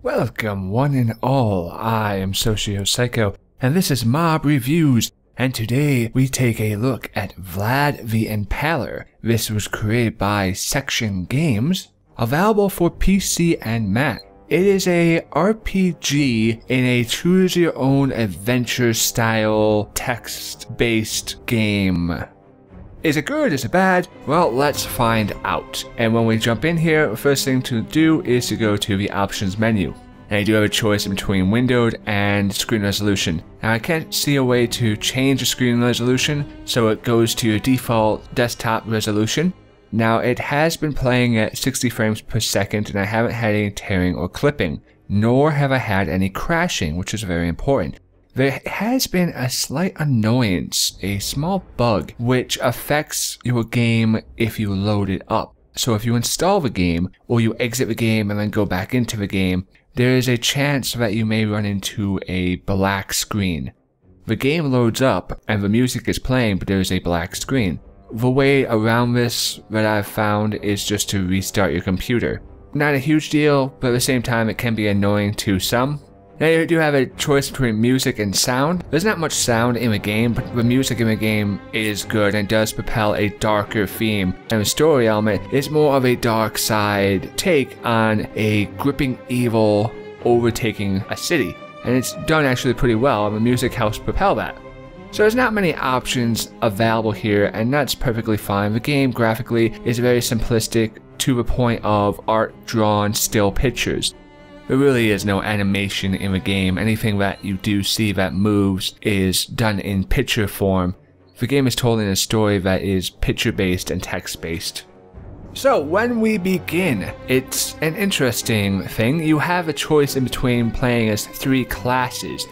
Welcome one and all, I am SocioPsycho, and this is Mob Reviews, and today we take a look at Vlad the Impaler. This was created by Section Games, available for PC and Mac. It is a RPG in a choose-your-own-adventure style text-based game. Is it good? Is it bad? Well, let's find out. And when we jump in here, the first thing to do is to go to the options menu. And you do have a choice between windowed and screen resolution. Now I can't see a way to change the screen resolution, so it goes to your default desktop resolution. Now it has been playing at 60 frames per second and I haven't had any tearing or clipping, nor have I had any crashing, which is very important. There has been a slight annoyance, a small bug, which affects your game if you load it up. So if you install the game, or you exit the game and then go back into the game, there is a chance that you may run into a black screen. The game loads up and the music is playing, but there is a black screen. The way around this that I've found is just to restart your computer. Not a huge deal, but at the same time it can be annoying to some. Now you do have a choice between music and sound. There's not much sound in the game, but the music in the game is good and does propel a darker theme. And the story element is more of a dark side take on a gripping evil overtaking a city. And it's done actually pretty well, and the music helps propel that. So there's not many options available here, and that's perfectly fine. The game graphically is very simplistic to the point of art-drawn still pictures. There really is no animation in the game. Anything that you do see that moves is done in picture form. The game is told in a story that is picture-based and text-based. So when we begin, it's an interesting thing. You have a choice in between playing as three classes: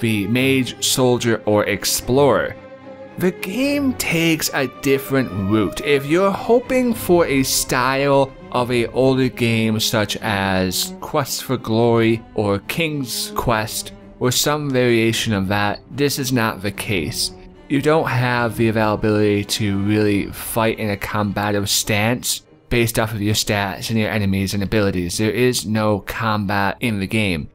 the mage, soldier, or explorer. The game takes a different route. If you're hoping for a style of a older game such as Quest for Glory or King's Quest or some variation of that, this is not the case. You don't have the availability to really fight in a combative stance based off of your stats and your enemies and abilities. There is no combat in the game.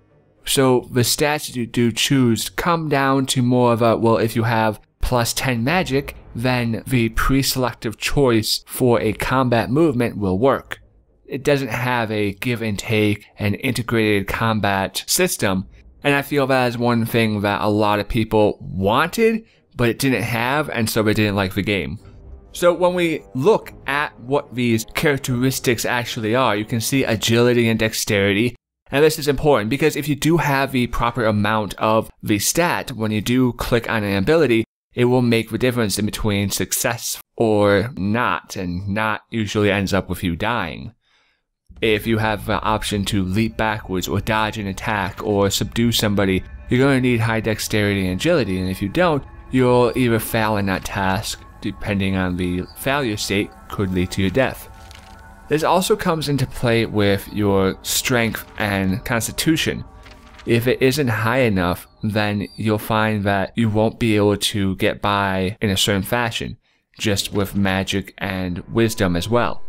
So the stats that you do choose come down to more of a, well, if you have plus 10 magic, then the pre-selective choice for a combat movement will work. It doesn't have a give and take and integrated combat system, and I feel that is one thing that a lot of people wanted, but it didn't have, and so they didn't like the game. So when we look at what these characteristics actually are, you can see agility and dexterity. And this is important because if you do have the proper amount of the stat, when you do click on an ability, it will make the difference in between success or not, and not usually ends up with you dying. If you have the option to leap backwards or dodge an attack or subdue somebody, you're going to need high dexterity and agility, and if you don't, you'll either fail in that task, depending on the failure state, could lead to your death. This also comes into play with your strength and constitution. If it isn't high enough, then you'll find that you won't be able to get by in a certain fashion, just with magic and wisdom as well.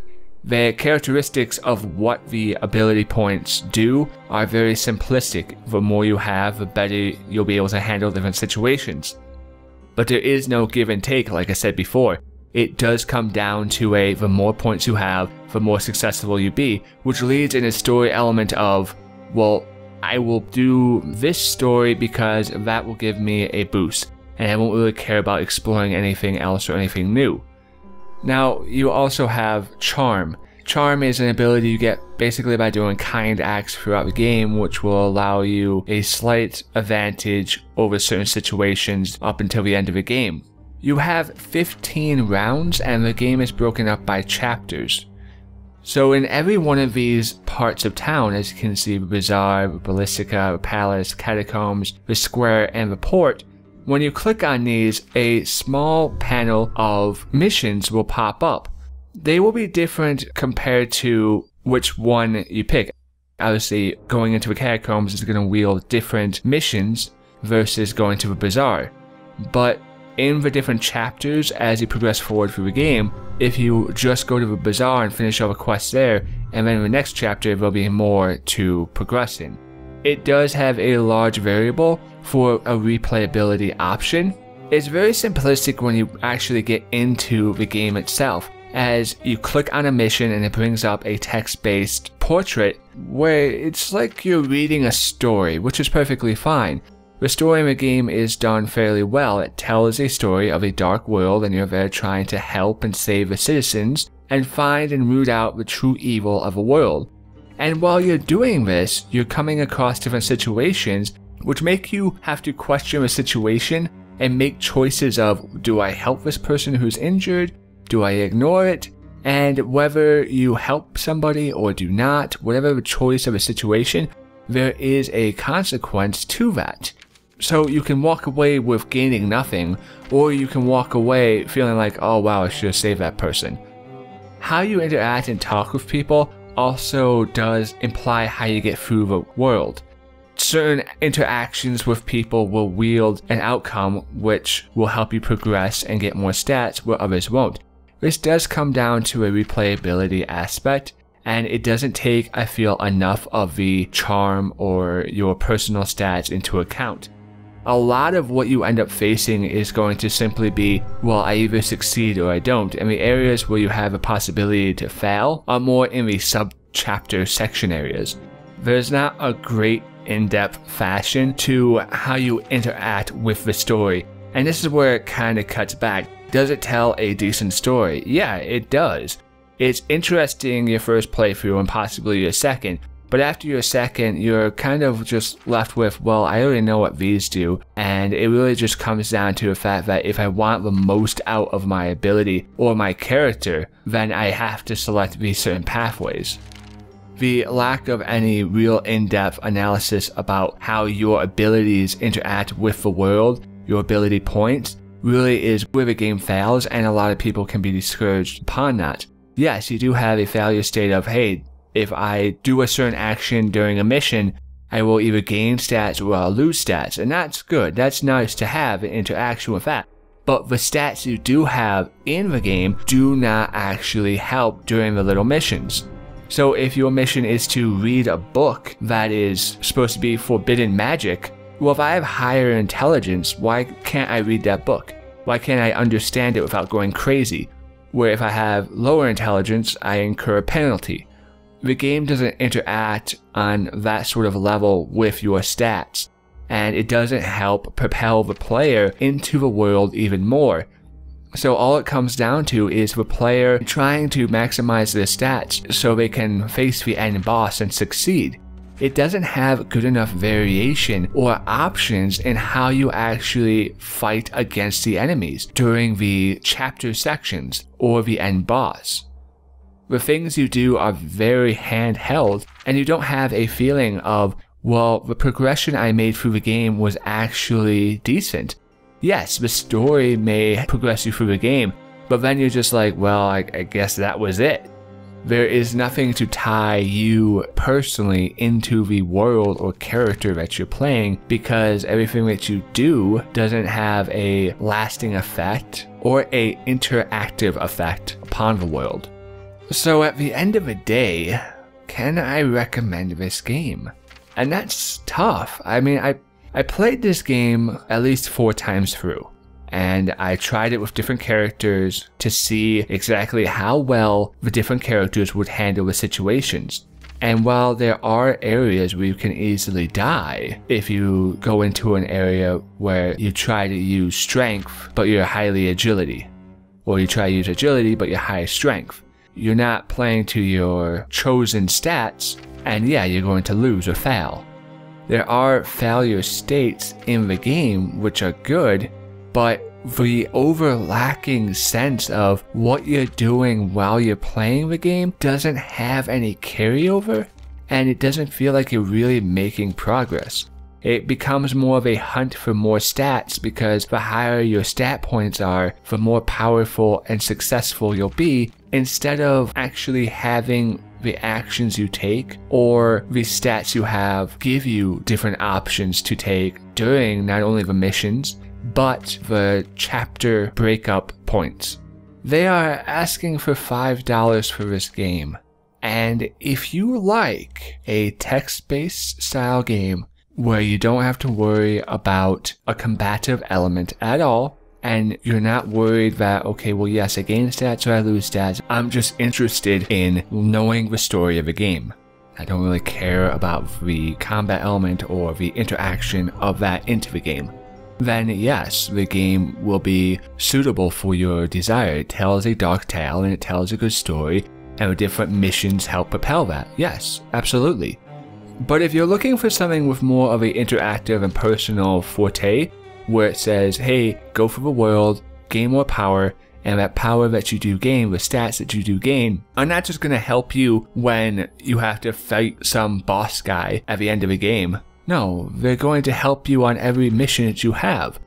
The characteristics of what the ability points do are very simplistic. The more you have, the better you'll be able to handle different situations. But there is no give and take, like I said before. It does come down to the more points you have, the more successful you be, which leads in a story element of, well, I will do this story because that will give me a boost, and I won't really care about exploring anything else or anything new. Now, you also have Charm. Charm is an ability you get basically by doing kind acts throughout the game, which will allow you a slight advantage over certain situations up until the end of the game. You have 15 rounds, and the game is broken up by chapters. So in every one of these parts of town, as you can see, the Bazaar, the Ballistica, the Palace, Catacombs, the Square, and the Port, when you click on these, a small panel of missions will pop up. They will be different compared to which one you pick. Obviously, going into the Catacombs is going to wield different missions versus going to the Bazaar. But in the different chapters, as you progress forward through the game, if you just go to the Bazaar and finish all the quests there, and then in the next chapter there'll be more to progress in. it does have a large variable for a replayability option. It's very simplistic when you actually get into the game itself, as you click on a mission and it brings up a text-based portrait where it's like you're reading a story, which is perfectly fine. The story in the game is done fairly well. It tells a story of a dark world and you're there trying to help and save the citizens and find and root out the true evil of the world. And while you're doing this, you're coming across different situations which make you have to question the situation and make choices of, do I help this person who's injured? Do I ignore it? And whether you help somebody or do not, whatever the choice of a situation, there is a consequence to that. So you can walk away with gaining nothing, or you can walk away feeling like, oh wow, I should have saved that person. How you interact and talk with people also does imply how you get through the world. Certain interactions with people will wield an outcome which will help you progress and get more stats where others won't. This does come down to a replayability aspect, and it doesn't take, I feel, enough of the charm or your personal stats into account. A lot of what you end up facing is going to simply be, well, I either succeed or I don't, and the areas where you have a possibility to fail are more in the sub-chapter section areas. There's not a great in-depth fashion to how you interact with the story, and this is where it kind of cuts back. Does it tell a decent story? Yeah, it does. It's interesting your first playthrough and possibly your second, but after your second, you're kind of just left with, well, I already know what these do, and it really just comes down to the fact that if I want the most out of my ability or my character, then I have to select these certain pathways. The lack of any real in-depth analysis about how your abilities interact with the world, your ability points, really is where the game fails, and a lot of people can be discouraged upon that. Yes, you do have a failure state of, hey, if I do a certain action during a mission, I will either gain stats or I'll lose stats, and that's good. That's nice to have an interaction with that. But the stats you do have in the game do not actually help during the little missions. So if your mission is to read a book that is supposed to be forbidden magic, well, if I have higher intelligence, why can't I read that book? Why can't I understand it without going crazy? Where if I have lower intelligence, I incur a penalty. The game doesn't interact on that sort of level with your stats, and it doesn't help propel the player into the world even more. So all it comes down to is the player trying to maximize their stats so they can face the end boss and succeed. It doesn't have good enough variation or options in how you actually fight against the enemies during the chapter sections or the end boss. The things you do are very handheld, and you don't have a feeling of, well, the progression I made through the game was actually decent. Yes, the story may progress you through the game, but then you're just like, well, I guess that was it. There is nothing to tie you personally into the world or character that you're playing, because everything that you do doesn't have a lasting effect or an interactive effect upon the world. So at the end of the day, can I recommend this game? And that's tough. I mean, I played this game at least 4 times through, and I tried it with different characters to see exactly how well the different characters would handle the situations. And while there are areas where you can easily die if you go into an area where you try to use strength but you're highly agility, or you try to use agility but you're high strength, you're not playing to your chosen stats, and yeah, you're going to lose or fail. There are failure states in the game which are good, but the overlacking sense of what you're doing while you're playing the game doesn't have any carryover, and it doesn't feel like you're really making progress. It becomes more of a hunt for more stats, because the higher your stat points are, the more powerful and successful you'll be, instead of actually having the actions you take or the stats you have give you different options to take during not only the missions, but the chapter breakup points. They are asking for $5 for this game, And if you like a text-based style game where you don't have to worry about a combative element at all, and you're not worried that, okay, well, yes, I gain stats or I lose stats, I'm just interested in knowing the story of the game. I don't really care about the combat element or the interaction of that into the game. Then yes, the game will be suitable for your desire. It tells a dark tale and it tells a good story, and the different missions help propel that. Yes, absolutely. But if you're looking for something with more of an interactive and personal forte, where it says, hey, go for the world, gain more power, and that power that you do gain, the stats that you do gain, are not just going to help you when you have to fight some boss guy at the end of the game. No, they're going to help you on every mission that you have.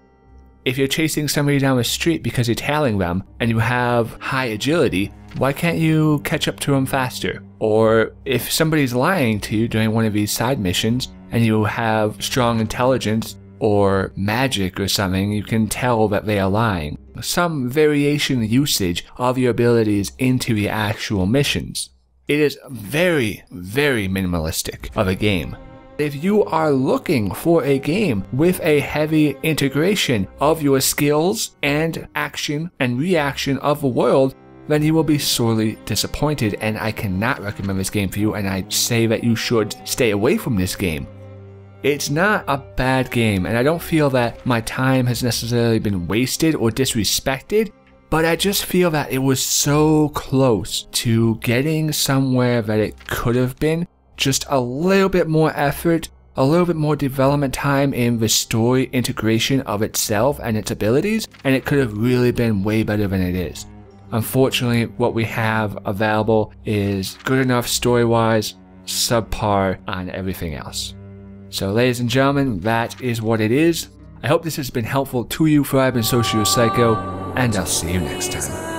If you're chasing somebody down the street because you're tailing them and you have high agility, why can't you catch up to them faster? Or if somebody's lying to you during one of these side missions and you have strong intelligence or magic or something, you can tell that they are lying. Some variation usage of your abilities into the actual missions. It is very, very minimalistic of a game. If you are looking for a game with a heavy integration of your skills and action and reaction of the world, then you will be sorely disappointed, and I cannot recommend this game for you, and I say that you should stay away from this game. It's not a bad game, and I don't feel that my time has necessarily been wasted or disrespected, but I just feel that it was so close to getting somewhere that it could have been. Just a little bit more effort, a little bit more development time in the story integration of itself and its abilities, and it could have really been way better than it is. Unfortunately, what we have available is good enough story-wise, subpar on everything else. So ladies and gentlemen, that is what it is. I hope this has been helpful to you, for I've been SocioPsycho, and I'll see you next time.